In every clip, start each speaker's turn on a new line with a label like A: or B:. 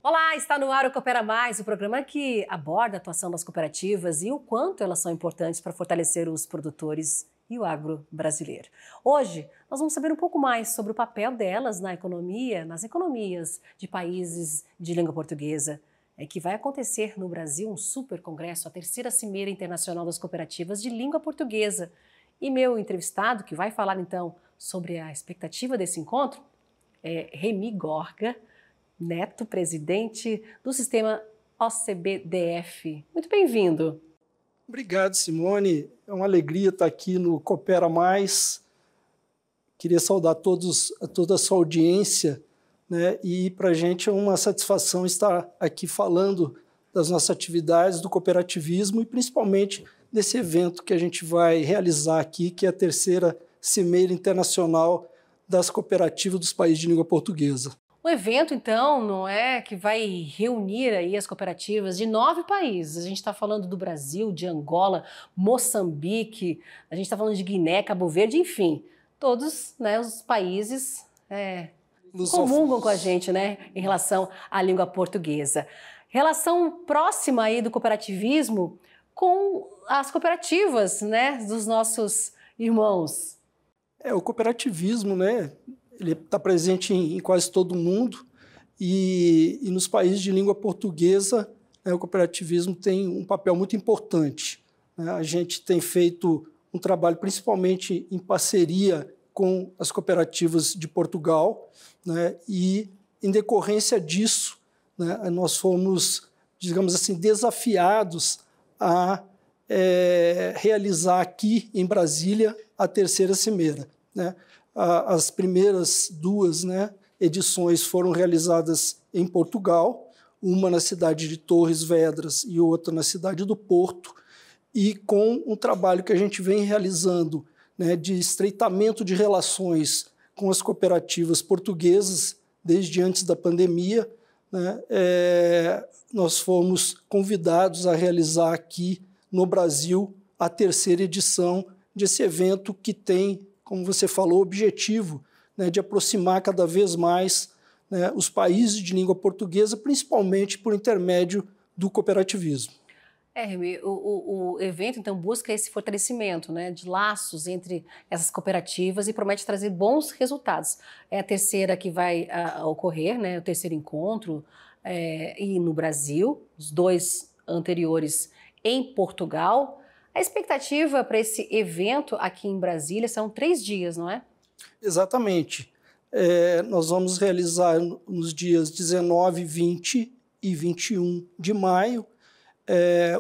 A: Olá, está no ar o Coopera Mais, o programa que aborda a atuação das cooperativas e o quanto elas são importantes para fortalecer os produtores e o agro brasileiro. Hoje, nós vamos saber um pouco mais sobre o papel delas na economia, nas economias de países de língua portuguesa. É que vai acontecer no Brasil um super congresso, a terceira Cimeira Internacional das Cooperativas de Língua Portuguesa. E meu entrevistado, que vai falar então sobre a expectativa desse encontro, é Remy Gorga Neto, presidente do sistema OCBDF. Muito bem-vindo.
B: Obrigado, Simone. É uma alegria estar aqui no Coopera Mais. Queria saudar toda a sua audiência, né? E para a gente é uma satisfação estar aqui falando das nossas atividades, do cooperativismo e principalmente desse evento que a gente vai realizar aqui, que é a terceira Cimeira Internacional das Cooperativas dos Países de Língua Portuguesa.
A: O evento, então, não é que vai reunir aí as cooperativas de 9 países. A gente está falando do Brasil, de Angola, Moçambique, a gente está falando de Guiné, Cabo Verde, enfim, todos, né, os países comungam com a gente, né, em relação à língua portuguesa. Relação próxima aí do cooperativismo com as cooperativas, né, dos nossos irmãos.
B: O cooperativismo, né? Ele está presente em quase todo o mundo e nos países de língua portuguesa, né, o cooperativismo tem um papel muito importante, né? A gente tem feito um trabalho principalmente em parceria com as cooperativas de Portugal, né, e, em decorrência disso, né, nós fomos, digamos assim, desafiados a realizar aqui em Brasília a terceira Cimeira, né? As primeiras duas, né, edições foram realizadas em Portugal, uma na cidade de Torres Vedras e outra na cidade do Porto, e com um trabalho que a gente vem realizando, né, de estreitamento de relações com as cooperativas portuguesas desde antes da pandemia, né, nós fomos convidados a realizar aqui no Brasil a terceira edição desse evento que tem, como você falou, o objetivo, né, de aproximar cada vez mais, né, os países de língua portuguesa, principalmente por intermédio do cooperativismo.
A: Remy, o evento, então, busca esse fortalecimento, né, de laços entre essas cooperativas e promete trazer bons resultados. É a terceira que vai ocorrer, né, o terceiro encontro, e no Brasil, os dois anteriores em Portugal. A expectativa para esse evento aqui em Brasília são 3 dias, não é?
B: Exatamente. Nós vamos realizar nos dias 19, 20 e 21 de maio.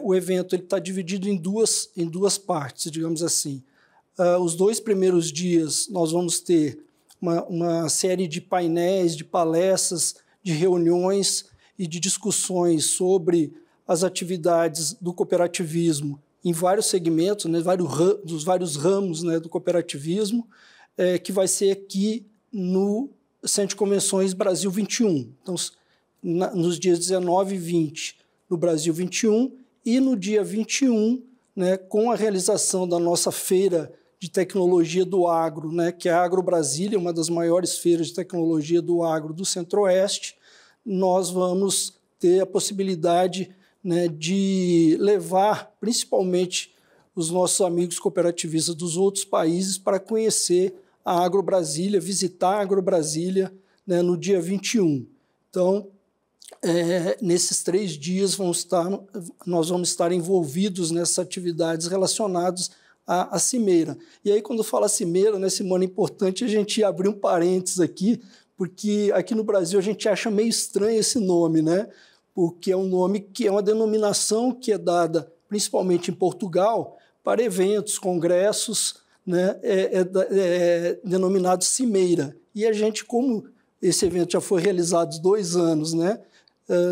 B: O evento está dividido em duas partes, digamos assim. Os 2 primeiros dias nós vamos ter uma série de painéis, de palestras, de reuniões e de discussões sobre as atividades do cooperativismo em vários segmentos, né, dos vários ramos, né, do cooperativismo, que vai ser aqui no Centro de Convenções Brasil 21. Então, nos dias 19 e 20, no Brasil 21, e no dia 21, né, com a realização da nossa feira de tecnologia do agro, né, que é a Agro Brasília, uma das maiores feiras de tecnologia do agro do Centro-Oeste, nós vamos ter a possibilidade, né, de levar principalmente os nossos amigos cooperativistas dos outros países para conhecer a Agro Brasília, visitar a Agro Brasília, né, no dia 21. Então, nesses 3 dias nós vamos estar envolvidos nessas atividades relacionadas à Cimeira. E aí, quando fala Cimeira, né, Simone, é importante a gente abrir um parênteses aqui, porque aqui no Brasil a gente acha meio estranho esse nome, né? Porque é um nome que é uma denominação que é dada principalmente em Portugal para eventos, congressos, né, denominado Cimeira. E a gente, como esse evento já foi realizado há 2 anos, né,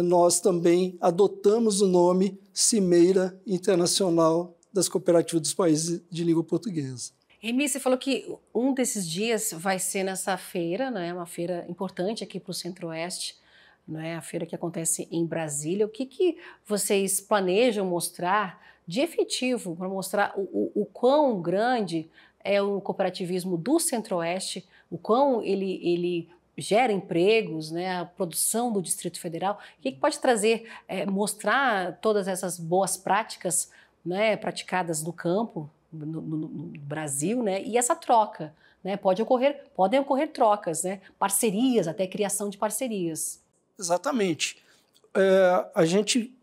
B: nós também adotamos o nome Cimeira Internacional das Cooperativas dos Países de Língua Portuguesa.
A: Remy, você falou que um desses dias vai ser nessa feira, né, uma feira importante aqui para o Centro-Oeste, né, a feira que acontece em Brasília. O que vocês planejam mostrar de efetivo para mostrar o quão grande é o cooperativismo do Centro-Oeste, o quão ele gera empregos, né, a produção do Distrito Federal. O que pode trazer, mostrar todas essas boas práticas, né, praticadas no campo, no Brasil, né, e essa troca, né, podem ocorrer trocas, né, parcerias, até criação de parcerias.
B: Exatamente. A gente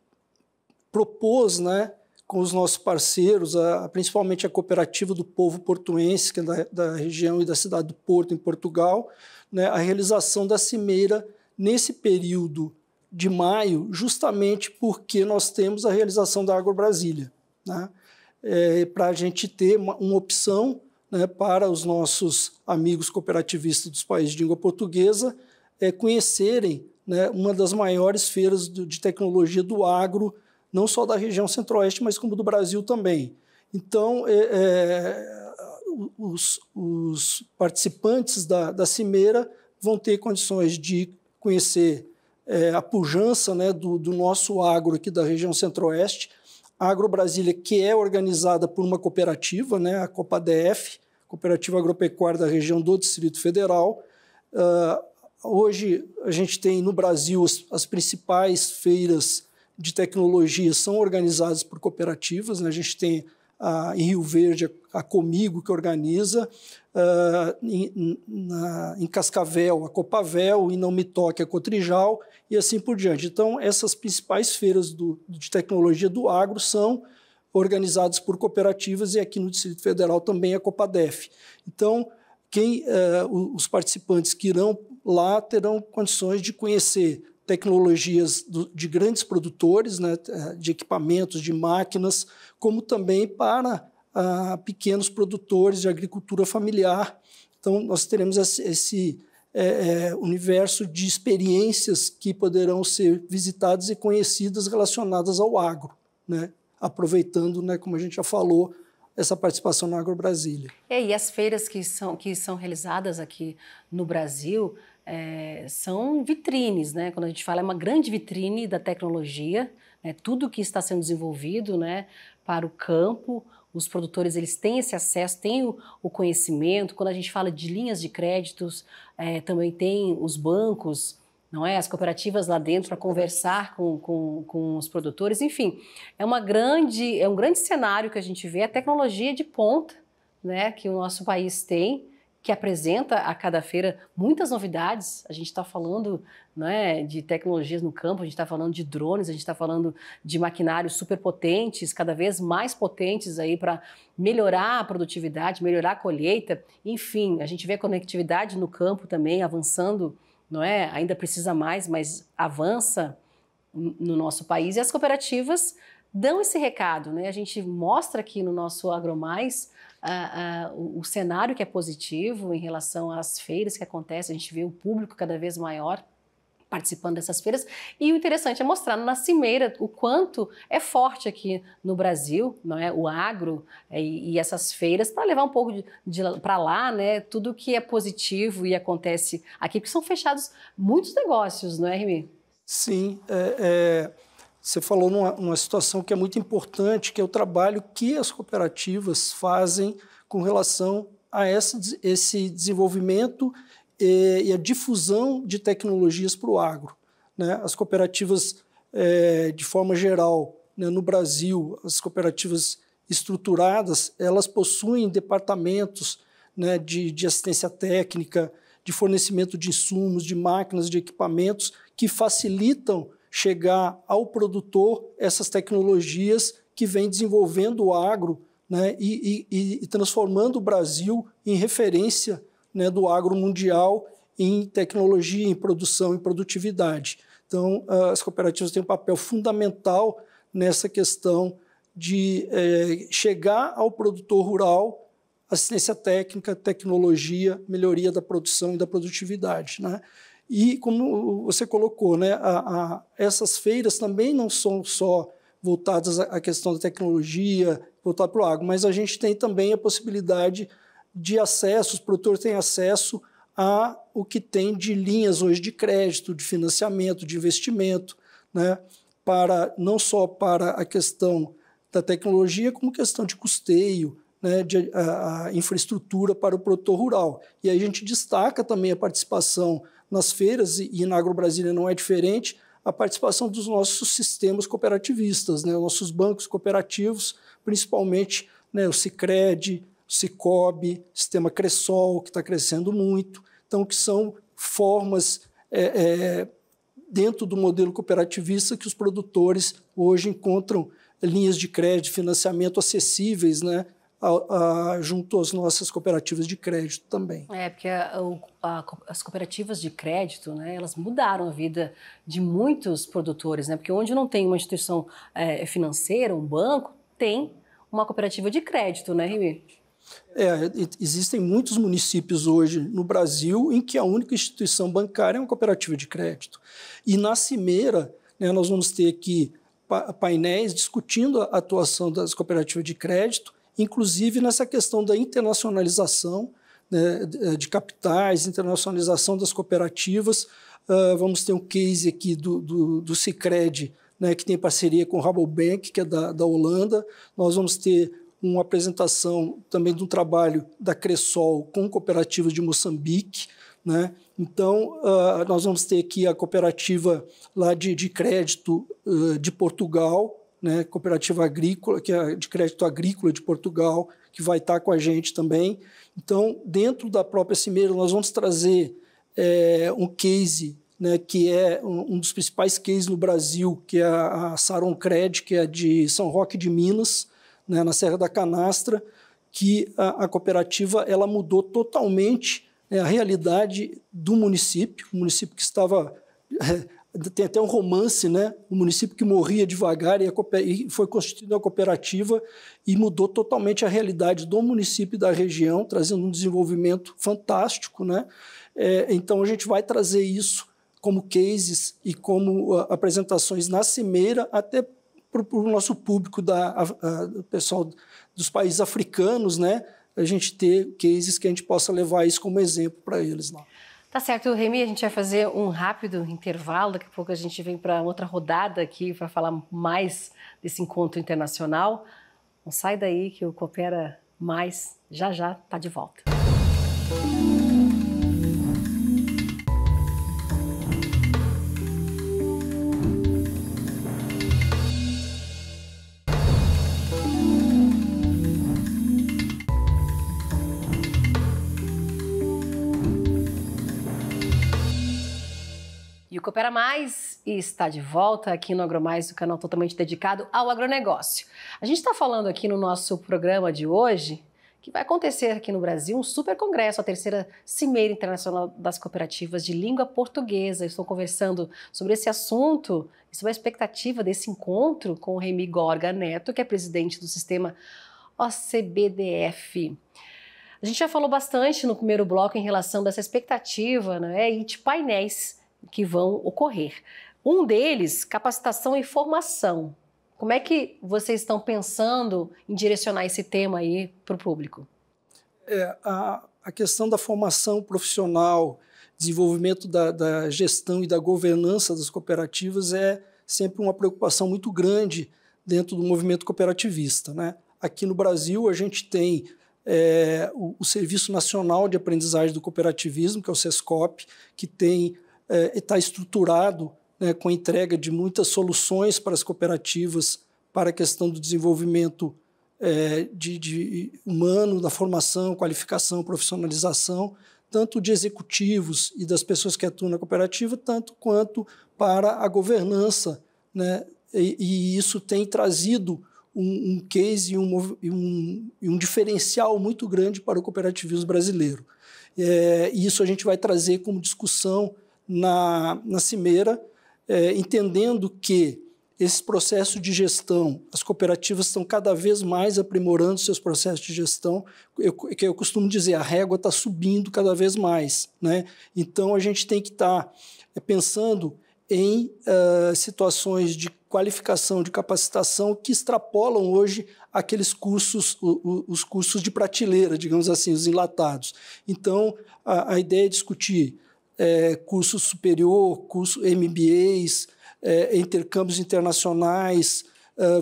B: propôs, né, com os nossos parceiros, principalmente a Cooperativa do Povo Portuense, que é da região e da cidade do Porto, em Portugal, né, a realização da cimeira nesse período de maio, justamente porque nós temos a realização da AgroBrasília, né, para a gente ter uma opção, né, para os nossos amigos cooperativistas dos países de língua portuguesa conhecerem, né, uma das maiores feiras de tecnologia do agro, não só da região centro-oeste, mas como do Brasil também. Então, os participantes da cimeira vão ter condições de conhecer a pujança, né, do nosso agro aqui da região centro-oeste, a AgroBrasília, que é organizada por uma cooperativa, né, a COPADF, Cooperativa Agropecuária da região do Distrito Federal. Hoje, a gente tem no Brasil as principais feiras de tecnologia são organizadas por cooperativas, né? A gente tem em Rio Verde a Comigo, que organiza, em Cascavel a Copavel, em Não Me Toque a Cotrijal e assim por diante. Então, essas principais feiras de tecnologia do agro são organizadas por cooperativas e aqui no Distrito Federal também a Copadef. Então, os participantes que irão lá terão condições de conhecer tecnologias de grandes produtores, né, de equipamentos, de máquinas, como também para pequenos produtores de agricultura familiar. Então, nós teremos esse universo de experiências que poderão ser visitadas e conhecidas relacionadas ao agro, né, aproveitando, né, como a gente já falou, essa participação na AgroBrasília.
A: E as feiras que são realizadas aqui no Brasil são vitrines, né? Quando a gente fala, é uma grande vitrine da tecnologia, né? Tudo que está sendo desenvolvido, né, para o campo, os produtores eles têm esse acesso, têm o conhecimento. Quando a gente fala de linhas de créditos, também tem os bancos, não é? As cooperativas lá dentro para conversar com os produtores. Enfim, é um grande cenário que a gente vê, a tecnologia de ponta, né, que o nosso país tem, que apresenta a cada feira muitas novidades. A gente está falando, né, de tecnologias no campo, a gente está falando de drones, a gente está falando de maquinários superpotentes, cada vez mais potentes aí para melhorar a produtividade, melhorar a colheita. Enfim, a gente vê a conectividade no campo também avançando, não é? Ainda precisa mais, mas avança no nosso país. E as cooperativas dão esse recado, né? A gente mostra aqui no nosso AgroMais o cenário que é positivo em relação às feiras que acontecem. A gente vê o público cada vez maior participando dessas feiras, e o interessante é mostrar na cimeira o quanto é forte aqui no Brasil, não é, o agro e essas feiras, para levar um pouco para lá, né, tudo que é positivo e acontece aqui, porque são fechados muitos negócios, não é, Remy?
B: Sim, você falou numa situação que é muito importante, que é o trabalho que as cooperativas fazem com relação a esse desenvolvimento e a difusão de tecnologias para o agro, né? As cooperativas, de forma geral, né, no Brasil, as cooperativas estruturadas, elas possuem departamentos, né, de assistência técnica, de fornecimento de insumos, de máquinas, de equipamentos que facilitam chegar ao produtor essas tecnologias que vêm desenvolvendo o agro, né, e transformando o Brasil em referência, né, do agro mundial em tecnologia, em produção, em produtividade. Então, as cooperativas têm um papel fundamental nessa questão de chegar ao produtor rural assistência técnica, tecnologia, melhoria da produção e da produtividade, né? E como você colocou, né, essas feiras também não são só voltadas à questão da tecnologia, voltada para o agro, mas a gente tem também a possibilidade de acesso, os produtores têm acesso a o que tem de linhas hoje de crédito, de financiamento, de investimento, né, não só para a questão da tecnologia, como questão de custeio, né, a infraestrutura para o produtor rural. E aí a gente destaca também a participação nas feiras, e na AgroBrasília não é diferente, a participação dos nossos sistemas cooperativistas, né, nossos bancos cooperativos, principalmente, né, o Sicredi, o Sicob, o sistema Cressol, que está crescendo muito, então, que são formas dentro do modelo cooperativista que os produtores hoje encontram linhas de crédito, financiamento acessíveis, né, junto às nossas cooperativas de crédito também.
A: Porque as cooperativas de crédito, né, elas mudaram a vida de muitos produtores, né, porque onde não tem uma instituição financeira, um banco, tem uma cooperativa de crédito, né, Remy?
B: Existem muitos municípios hoje no Brasil em que a única instituição bancária é uma cooperativa de crédito. E na Cimeira, né, nós vamos ter aqui painéis discutindo a atuação das cooperativas de crédito, inclusive nessa questão da internacionalização, né, de capitais, internacionalização das cooperativas. Vamos ter um case aqui do Sicredi, né, que tem parceria com o Rabobank, que é da Holanda. Nós vamos ter uma apresentação também de um trabalho da Cressol com cooperativas de Moçambique, né? Então, nós vamos ter aqui a cooperativa lá de crédito de Portugal, né? Cooperativa agrícola, que é de crédito agrícola de Portugal, que vai estar com a gente também. Então, dentro da própria Cimeira, nós vamos trazer um case, né, que é um dos principais cases no Brasil, que é a Saroncred, que é de São Roque de Minas, né, na Serra da Canastra, que a cooperativa ela mudou totalmente, né, a realidade do município, o município que estava... tem até um romance, né, o município que morria devagar e foi constituída uma cooperativa e mudou totalmente a realidade do município e da região, trazendo um desenvolvimento fantástico, né? Então, a gente vai trazer isso como cases e como apresentações na Cimeira, até para o nosso público, do pessoal dos países africanos, né? A gente ter cases que a gente possa levar isso como exemplo para eles lá.
A: Tá certo, Remy, a gente vai fazer um rápido intervalo, daqui a pouco a gente vem para outra rodada aqui para falar mais desse encontro internacional. Não sai daí que o Coopera Mais já está de volta. E o Coopera Mais está de volta aqui no AgroMais, o canal totalmente dedicado ao agronegócio. A gente está falando aqui no nosso programa de hoje que vai acontecer aqui no Brasil um super congresso, a terceira Cimeira Internacional das Cooperativas de Língua Portuguesa. Eu estou conversando sobre esse assunto e sobre a expectativa desse encontro com o Remy Gorga Neto, que é presidente do sistema OCBDF. A gente já falou bastante no primeiro bloco em relação dessa expectativa, né, e de painéis que vão ocorrer. Um deles, capacitação e formação. Como é que vocês estão pensando em direcionar esse tema aí para o público?
B: A questão da formação profissional, desenvolvimento da gestão e da governança das cooperativas é sempre uma preocupação muito grande dentro do movimento cooperativista, né? Aqui no Brasil, a gente tem o Serviço Nacional de Aprendizagem do Cooperativismo, que é o SESCOP, que está estruturado, né, com a entrega de muitas soluções para as cooperativas, para a questão do desenvolvimento humano, da formação, qualificação, profissionalização, tanto de executivos e das pessoas que atuam na cooperativa, tanto quanto para a governança, né? E isso tem trazido um case e um diferencial muito grande para o cooperativismo brasileiro. E isso a gente vai trazer como discussão na Cimeira, entendendo que esse processo de gestão, as cooperativas estão cada vez mais aprimorando seus processos de gestão, que eu costumo dizer, a régua está subindo cada vez mais, né? Então, a gente tem que estar pensando em situações de qualificação, de capacitação que extrapolam hoje aqueles cursos, os cursos de prateleira, digamos assim, os enlatados. Então, a ideia é discutir curso superior, curso MBAs, intercâmbios internacionais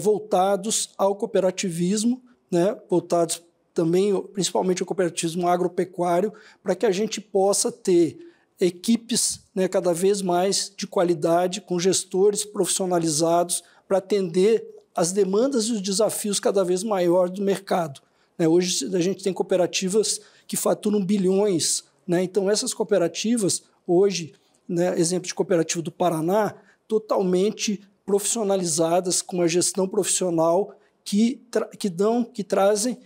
B: voltados ao cooperativismo, né, voltados também, principalmente ao cooperativismo agropecuário, para que a gente possa ter equipes, né, cada vez mais de qualidade, com gestores profissionalizados para atender as demandas e os desafios cada vez maiores do mercado. Né? Hoje a gente tem cooperativas que faturam bilhões, né? Então essas cooperativas, hoje, né, exemplo de cooperativa do Paraná, totalmente profissionalizadas, com uma gestão profissional que trazem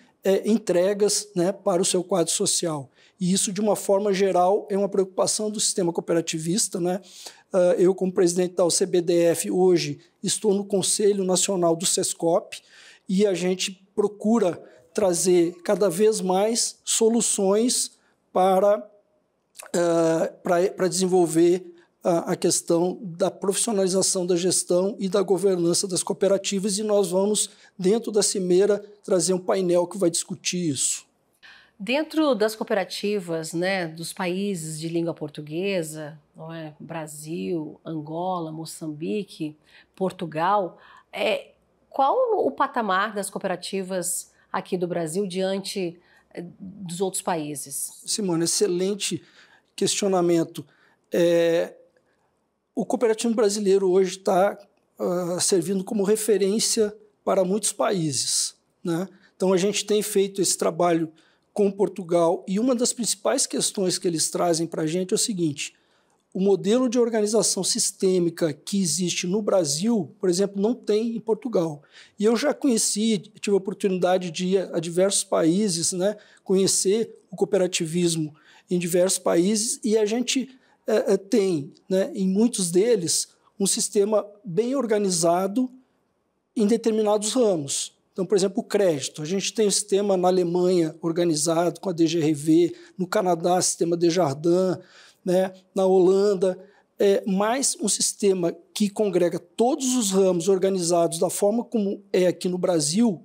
B: entregas, né, para o seu quadro social. E isso, de uma forma geral, é uma preocupação do sistema cooperativista, né? Eu, como presidente da OCBDF, hoje estou no Conselho Nacional do SESCOP e a gente procura trazer cada vez mais soluções para desenvolver a questão da profissionalização da gestão e da governança das cooperativas, e nós vamos, dentro da Cimeira, trazer um painel que vai discutir isso.
A: Dentro das cooperativas, né, dos países de língua portuguesa, não é? Brasil, Angola, Moçambique, Portugal, qual o patamar das cooperativas aqui do Brasil diante dos outros países?
B: Simone, excelente questionamento. O cooperativismo brasileiro hoje está servindo como referência para muitos países, né? Então, a gente tem feito esse trabalho com Portugal, e uma das principais questões que eles trazem para a gente é o seguinte: o modelo de organização sistêmica que existe no Brasil, por exemplo, não tem em Portugal. E eu já tive a oportunidade de ir a diversos países, né, conhecer o cooperativismo em diversos países, e a gente tem, né, em muitos deles, um sistema bem organizado em determinados ramos. Então, por exemplo, o crédito. A gente tem um sistema na Alemanha organizado com a DGRV, no Canadá, sistema Desjardins, né, na Holanda, mais um sistema que congrega todos os ramos organizados da forma como é aqui no Brasil.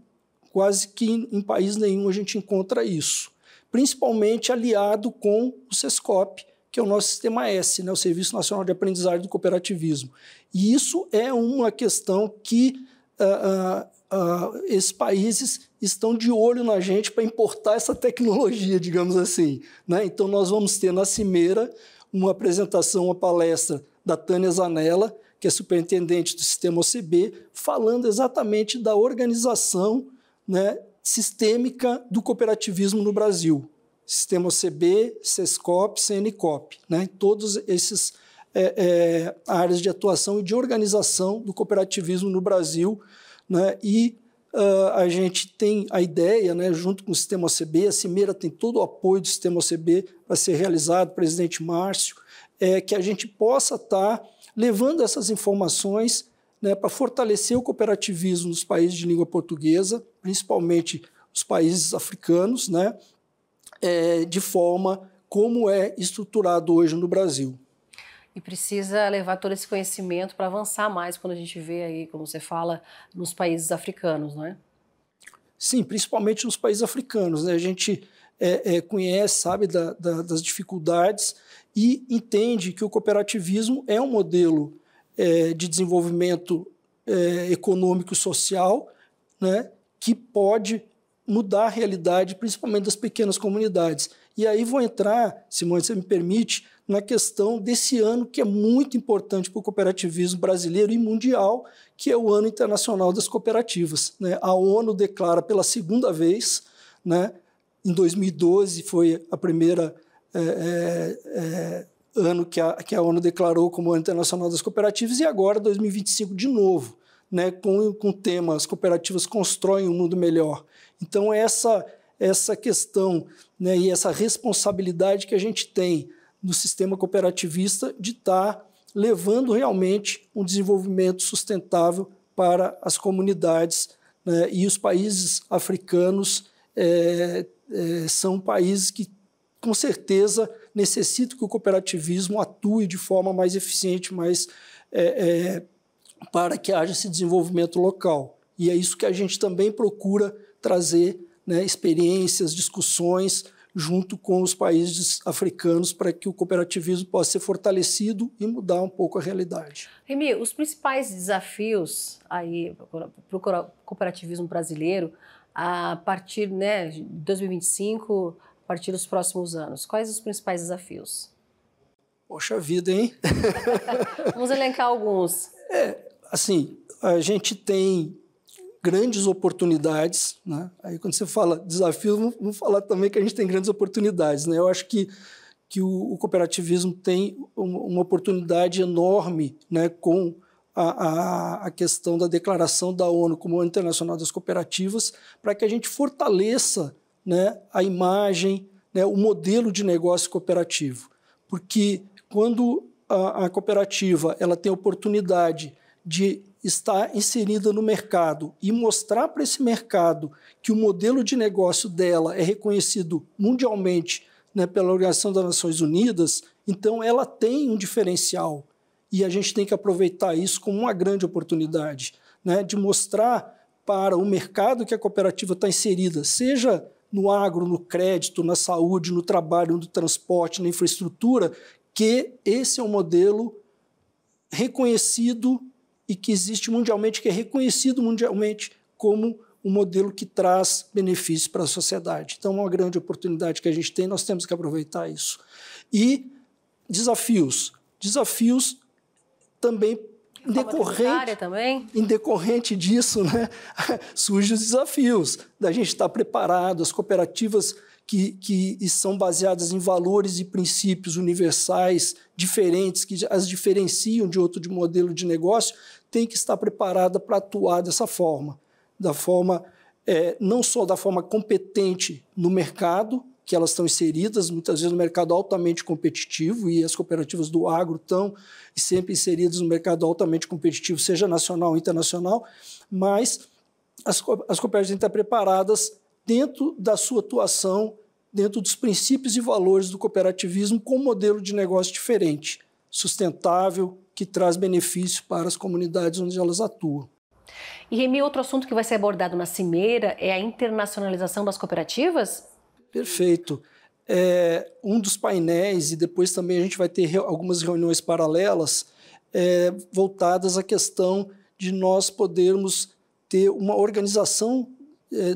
B: Quase que em país nenhum a gente encontra isso, principalmente aliado com o SESCOP, que é o nosso Sistema S, né, o Serviço Nacional de Aprendizagem do Cooperativismo. E isso é uma questão que esses países estão de olho na gente para importar essa tecnologia, digamos assim, né? Então, nós vamos ter na Cimeira uma apresentação, uma palestra da Tânia Zanella, que é superintendente do Sistema OCB, falando exatamente da organização, né, sistêmica do cooperativismo no Brasil. Sistema OCB, SESCOP, CNCOP, né? Todos esses áreas de atuação e de organização do cooperativismo no Brasil, né? E a gente tem a ideia, né, junto com o Sistema OCB, a Cimeira tem todo o apoio do Sistema OCB para ser realizado, presidente Márcio, que a gente possa estar levando essas informações, né, para fortalecer o cooperativismo nos países de língua portuguesa, principalmente os países africanos, né, de forma como é estruturado hoje no Brasil.
A: E precisa levar todo esse conhecimento para avançar mais quando a gente vê aí, como você fala, nos países africanos, não é?
B: Sim, principalmente nos países africanos, né? A gente conhece, sabe das dificuldades e entende que o cooperativismo é um modelo de desenvolvimento econômico e social, né, que pode mudar a realidade, principalmente das pequenas comunidades. E aí vou entrar, Simone, se você me permite, na questão desse ano que é muito importante para o cooperativismo brasileiro e mundial, que é o Ano Internacional das Cooperativas, né? A ONU declara pela segunda vez, né, em 2012 foi a primeira ano que a ONU declarou como Ano Internacional das Cooperativas, e agora 2025 de novo, né, com o tema As Cooperativas Constroem um Mundo Melhor. Então, essa questão, né, e essa responsabilidade que a gente tem no sistema cooperativista de estar levando realmente um desenvolvimento sustentável para as comunidades, né, e os países africanos são países que, com certeza, necessitam que o cooperativismo atue de forma mais eficiente, para que haja esse desenvolvimento local. E é isso que a gente também procura trazer, né, experiências, discussões junto com os países africanos para que o cooperativismo possa ser fortalecido e mudar um pouco a realidade.
A: Remy, os principais desafios aí para o cooperativismo brasileiro a partir, né, de 2025, a partir dos próximos anos, quais os principais desafios?
B: Poxa vida, hein?
A: Vamos elencar alguns.
B: Assim, a gente tem grandes oportunidades, né? Aí quando você fala desafios, vamos falar também que a gente tem grandes oportunidades, né? Eu acho que o cooperativismo tem uma oportunidade enorme, né, com a questão da declaração da ONU como Ano Internacional das Cooperativas, para que a gente fortaleça, né, a imagem, né, o modelo de negócio cooperativo. Porque quando a cooperativa ela tem a oportunidade de estar inserida no mercado e mostrar para esse mercado que o modelo de negócio dela é reconhecido mundialmente, né, pela Organização das Nações Unidas, então ela tem um diferencial. E a gente tem que aproveitar isso como uma grande oportunidade, né, de mostrar para o mercado que a cooperativa está inserida, seja no agro, no crédito, na saúde, no trabalho, no transporte, na infraestrutura, que esse é um modelo reconhecido e que existe mundialmente, que é reconhecido mundialmente como um modelo que traz benefícios para a sociedade. Então, é uma grande oportunidade que a gente tem, nós temos que aproveitar isso. E desafios. Desafios também em decorrente disso, né, surgem os desafios da gente estar preparado, as cooperativas que são baseadas em valores e princípios universais, diferentes, que as diferenciam de outro modelo de negócio, tem que estar preparada para atuar dessa forma, não só da forma competente no mercado, que elas estão inseridas, muitas vezes no mercado altamente competitivo, e as cooperativas do agro estão sempre inseridas no mercado altamente competitivo, seja nacional ou internacional, mas as cooperativas têm que estar preparadas dentro da sua atuação, dentro dos princípios e valores do cooperativismo, com um modelo de negócio diferente, sustentável, que traz benefício para as comunidades onde elas atuam.
A: E, Remy, outro assunto que vai ser abordado na cimeira é a internacionalização das cooperativas?
B: Perfeito. Um dos painéis, e depois também a gente vai ter algumas reuniões paralelas, voltadas à questão de nós podermos ter uma organização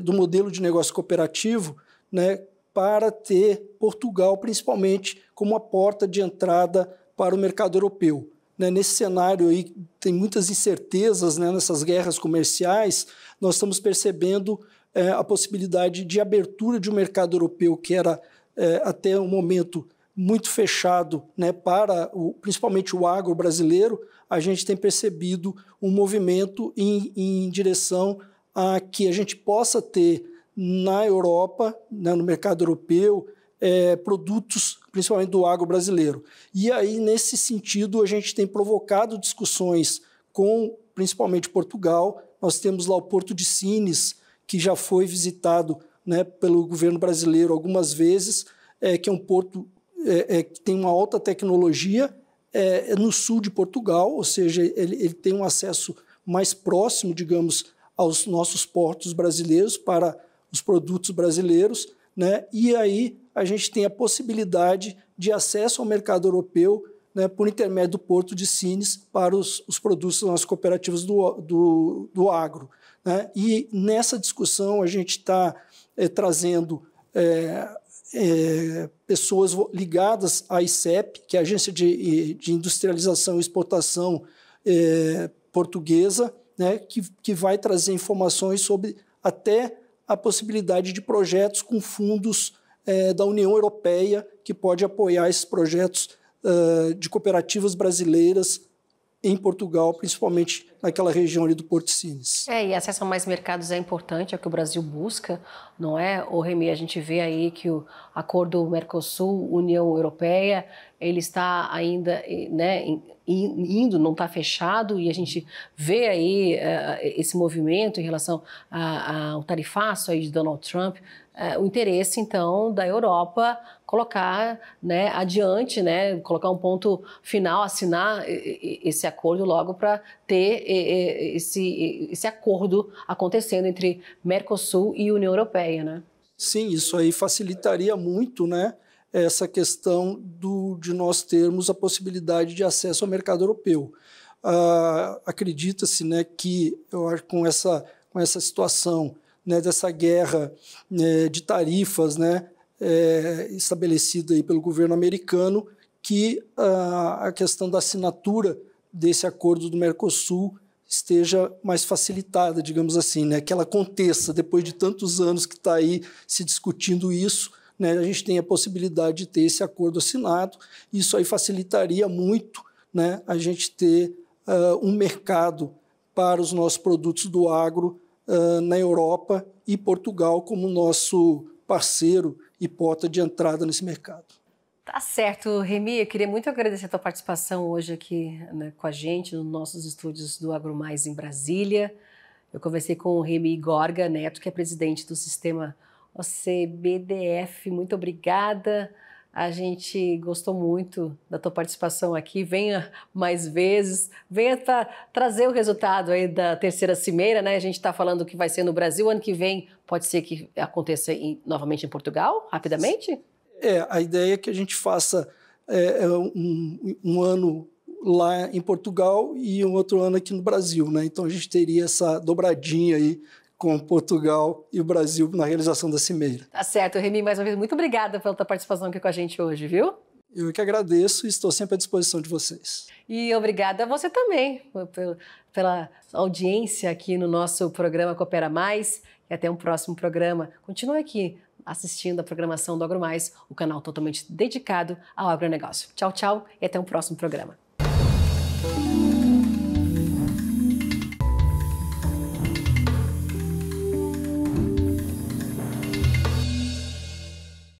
B: do modelo de negócio cooperativo, né, para ter Portugal, principalmente, como a porta de entrada para o mercado europeu. Nesse cenário aí, tem muitas incertezas, né, nessas guerras comerciais, nós estamos percebendo a possibilidade de abertura de um mercado europeu que era, até o momento, muito fechado, né, para principalmente o agro brasileiro. A gente tem percebido um movimento em direção a que a gente possa ter na Europa, né, no mercado europeu, produtos, principalmente do agro brasileiro. E aí, nesse sentido, a gente tem provocado discussões com, principalmente, Portugal. Nós temos lá o Porto de Sines, que já foi visitado, né, pelo governo brasileiro algumas vezes, que é um porto que tem uma alta tecnologia, no sul de Portugal, ou seja, ele tem um acesso mais próximo, digamos, aos nossos portos brasileiros, para os produtos brasileiros, né? E aí a gente tem a possibilidade de acesso ao mercado europeu, né, por intermédio do Porto de Sines para os produtos das cooperativas do agro, né? E nessa discussão a gente está trazendo pessoas ligadas à ICEP, que é a Agência de Industrialização e Exportação portuguesa, né, que vai trazer informações sobre até a possibilidade de projetos com fundos da União Europeia, que pode apoiar esses projetos de cooperativas brasileiras em Portugal, principalmente naquela região ali do Porto de Sines.
A: E acesso a mais mercados é importante, é o que o Brasil busca, não é? O Remy, a gente vê aí que o acordo Mercosul-União Europeia, ele está ainda, né, indo, não está fechado, e a gente vê aí esse movimento em relação ao tarifaço aí de Donald Trump, o interesse, então, da Europa colocar, né, adiante, né, colocar um ponto final, assinar esse acordo logo para ter esse acordo acontecendo entre Mercosul e União Europeia, né?
B: Sim, isso aí facilitaria muito, né, essa questão de nós termos a possibilidade de acesso ao mercado europeu. Acredita-se, né, que eu acho com essa situação, né, dessa guerra, né, de tarifas, né, estabelecida aí pelo governo americano, que a questão da assinatura desse acordo do Mercosul esteja mais facilitada, digamos assim, né? Que ela aconteça depois de tantos anos que está aí se discutindo isso, né? A gente tem a possibilidade de ter esse acordo assinado. Isso aí facilitaria muito, né? A gente ter um mercado para os nossos produtos do agro na Europa e Portugal como nosso parceiro e porta de entrada nesse mercado.
A: Tá certo, Remy, eu queria muito agradecer a tua participação hoje aqui, né, com a gente, nos nossos estúdios do AgroMais em Brasília. Eu conversei com o Remy Gorga Neto, que é presidente do sistema OCBDF. Muito obrigada. A gente gostou muito da tua participação aqui. Venha mais vezes, venha para trazer o resultado aí da terceira cimeira, né? A gente está falando que vai ser no Brasil, ano que vem pode ser que aconteça novamente em Portugal, rapidamente?
B: A ideia é que a gente faça um ano lá em Portugal e um outro ano aqui no Brasil, né? Então a gente teria essa dobradinha aí com Portugal e o Brasil na realização da cimeira.
A: Tá certo, Remy, mais uma vez, muito obrigada pela tua participação aqui com a gente hoje, viu?
B: Eu que agradeço e estou sempre à disposição de vocês.
A: E obrigada a você também pela audiência aqui no nosso programa Coopera Mais. E até um próximo programa. Continue aqui assistindo a programação do AgroMais, o canal totalmente dedicado ao agronegócio. Tchau, tchau e até um próximo programa.